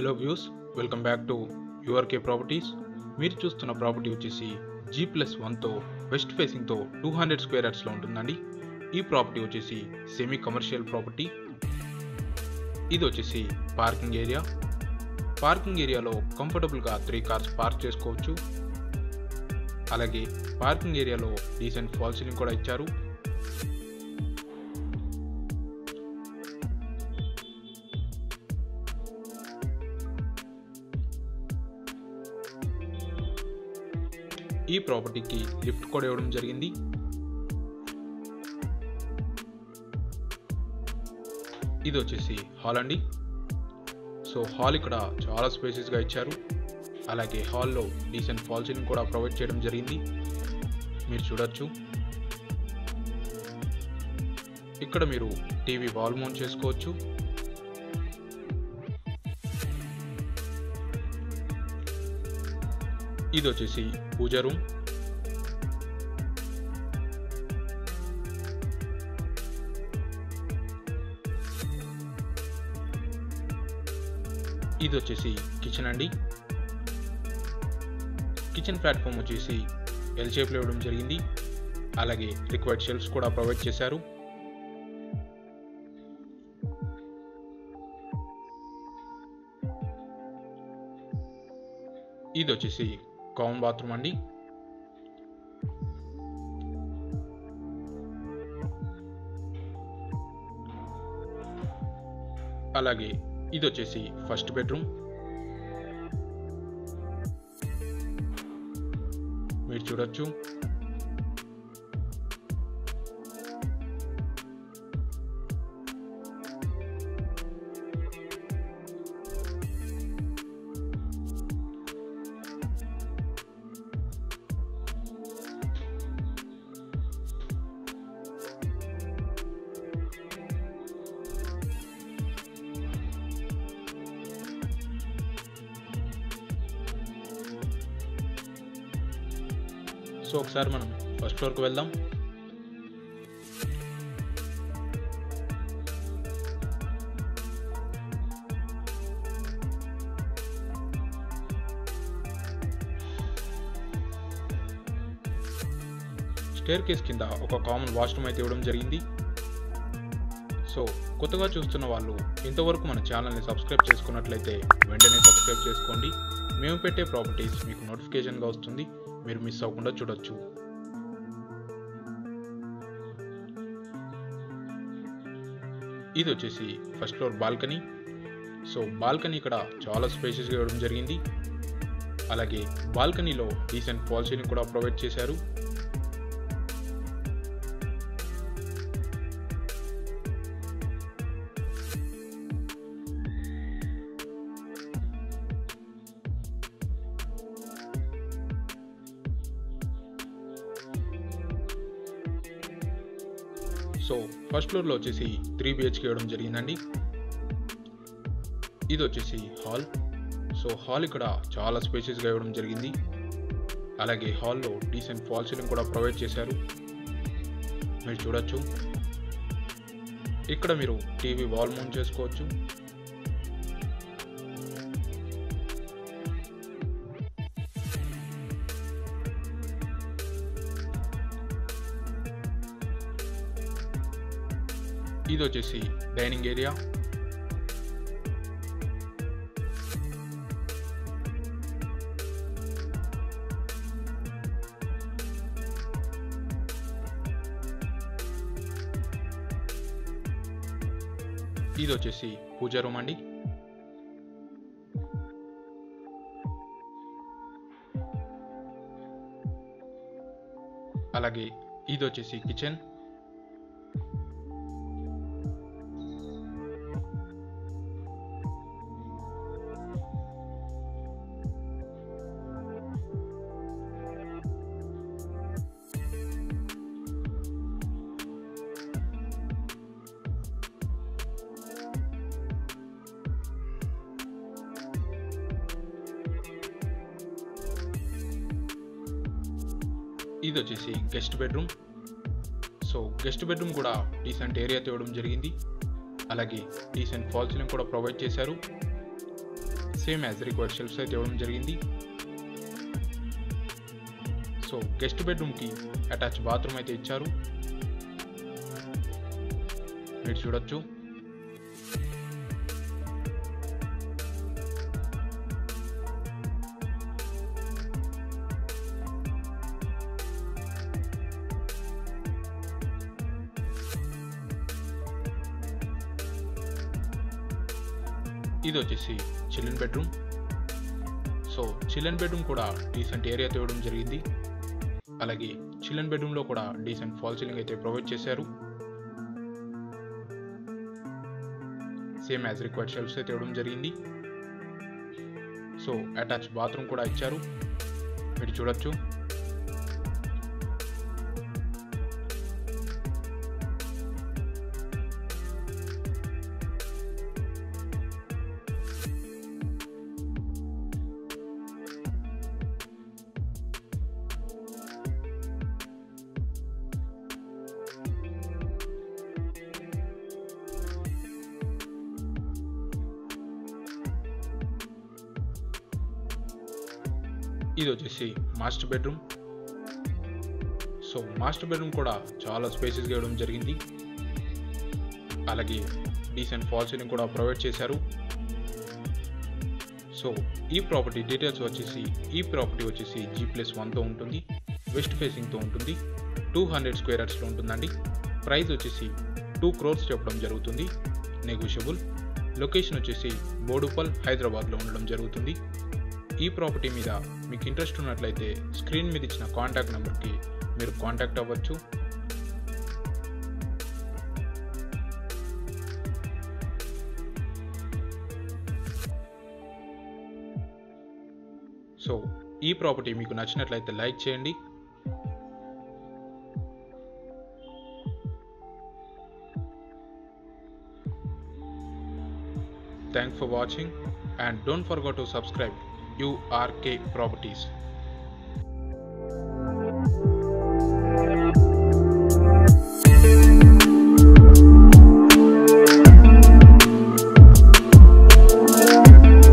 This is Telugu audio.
Hello views, welcome back to యువర్కే ప్రాపర్టీస్. మీరు చూస్తున్న ప్రాపర్టీ వచ్చేసి G+1తో వెస్ట్ ఫేసింగ్తో 200 స్క్వేర్ యార్డ్స్లో ఉంటుందండి. ఈ ప్రాపర్టీ వచ్చేసి సెమీ కమర్షియల్ ప్రాపర్టీ. ఇది వచ్చేసి పార్కింగ్ ఏరియా. పార్కింగ్ ఏరియాలో కంఫర్టబుల్గా 3 కార్స్ పార్క్ చేసుకోవచ్చు. అలాగే పార్కింగ్ ఏరియాలో డీసెంట్ ఫాల్ సీలింగ్ కూడా ఇచ్చారు. ఈ ప్రాపర్టీకి లిఫ్ట్ కూడా ఇవ్వడం జరిగింది. ఇది వచ్చేసి హాల్ అండి. సో హాల్ ఇక్కడ చాలా స్పేసెస్గా ఇచ్చారు. అలాగే హాల్లో డీసెంట్ ఫాల్ సీలింగ్ కూడా ప్రొవైడ్ చేయడం జరిగింది. మీరు చూడొచ్చు. ఇక్కడ మీరు టీవీ వాల్ మౌంట్ చేసుకోవచ్చు. ఇది వచ్చేసి పూజా రూమ్. ఇది వచ్చేసి కిచెన్ అండి. కిచెన్ ప్లాట్ఫామ్ వచ్చేసి ఎల్ షేప్లో ఇవ్వడం జరిగింది. అలాగే రిక్వైర్డ్ షెల్ఫ్స్ కూడా ప్రొవైడ్ చేశారు. ఇది వచ్చేసి కామన్ బాత్రూమ్ అండి. అలాగే ఇది వచ్చేసి ఫస్ట్ బెడ్రూమ్. మీరు చూడొచ్చు. సో ఒకసారి మనం ఫస్ట్ ఫ్లోర్కి వెళ్దాం. స్టేర్ కేస్ కింద ఒక కామన్ వాష్రూమ్ అయితే ఇవ్వడం జరిగింది. సో కొత్తగా చూస్తున్న వాళ్ళు ఇంతవరకు మన ఛానల్ని సబ్స్క్రైబ్ చేసుకున్నట్లయితే వెంటనే సబ్స్క్రైబ్ చేసుకోండి. మేము పెట్టే ప్రాపర్టీస్ మీకు నోటిఫికేషన్గా వస్తుంది. మీరు మిస్ అవ్వకుండా చూడొచ్చు. ఇది వచ్చేసి first floor balcony. So balcony ఇక్కడ చాలా స్పేషియస్గా ఇవ్వడం జరిగింది. అలాగే బాల్కనీలో డీసెంట్ ఫాల్ సీలింగ్ కూడా ప్రొవైడ్ చేశారు. సో ఫస్ట్ ఫ్లోర్లో వచ్చేసి 3 BHK ఇవ్వడం జరిగిందండి. ఇది వచ్చేసి హాల్. సో హాల్ ఇక్కడ చాలా స్పేషియస్గా ఇవ్వడం జరిగింది. అలాగే హాల్లో డీసెంట్ ఫాల్ సీలింగ్ కూడా ప్రొవైడ్ చేశారు. మీరు చూడొచ్చు. ఇక్కడ మీరు టీవీ వాల్ మౌంట్ చేసుకోవచ్చు. ఇది వచ్చేసి డైనింగ్ ఏరియా. ఇది వచ్చేసి పూజా రూమ్ అండి. అలాగే ఇది వచ్చేసి కిచెన్. ఇది వచ్చేసి guest bedroom. So guest bedroom కూడా డీసెంట్ ఏరియాతో ఇవ్వడం జరిగింది. అలాగే డీసెంట్ ఫాల్ సీలింగ్ కూడా ప్రొవైడ్ చేశారు. సేమ్ యాజ్ రిక్వైర్డ్ షెల్ఫ్స్ అయితే ఇవ్వడం జరిగింది. సో గెస్ట్ బెడ్రూమ్కి అటాచ్ బాత్రూమ్ అయితే ఇచ్చారు, మీరు చూడొచ్చు. ఇది వచ్చేసి children bedroom. So children bedroom కూడా డీసెంట్ ఏరియాతో ఇవ్వడం జరిగింది. అలాగే చిల్డ్రన్ బెడ్రూమ్లో కూడా డీసెంట్ ఫాల్ సీలింగ్ అయితే ప్రొవైడ్ చేశారు. సేమ్ యాజ్ రిక్వైర్డ్ షెల్ఫ్స్ అయితే ఇవ్వడం జరిగింది. సో అటాచ్ బాత్రూమ్ కూడా ఇచ్చారు, మీరు చూడొచ్చు. ఇది వచ్చేసి master bedroom. So master bedroom కూడా చాలా స్పేసెస్గా ఇవ్వడం జరిగింది. అలాగే డీసెంట్ ఫాల్ సీలింగ్ కూడా ప్రొవైడ్ చేశారు. సో ఈ ప్రాపర్టీ డీటెయిల్స్ వచ్చేసి G+1తో ఉంటుంది, వెస్ట్ ఫేసింగ్తో ఉంటుంది, 200 స్క్వేర్ యార్డ్స్లో ఉంటుందండి. ప్రైస్ వచ్చేసి 2 crores చెప్పడం జరుగుతుంది, నెగోషియబుల్. లొకేషన్ వచ్చేసి బోడుపల్, హైదరాబాద్లో ఉండడం జరుగుతుంది. ఈ ప్రాపర్టీ మీద మీకు ఇంట్రెస్ట్ ఉన్నట్లయితే స్క్రీన్ మీద ఇచ్చిన కాంటాక్ట్ నెంబర్కి మీరు కాంటాక్ట్ అవ్వచ్చు. సో ఈ ప్రాపర్టీ మీకు నచ్చినట్లయితే లైక్ చేయండి. Thanks for watching and don't forget to subscribe URK Properties.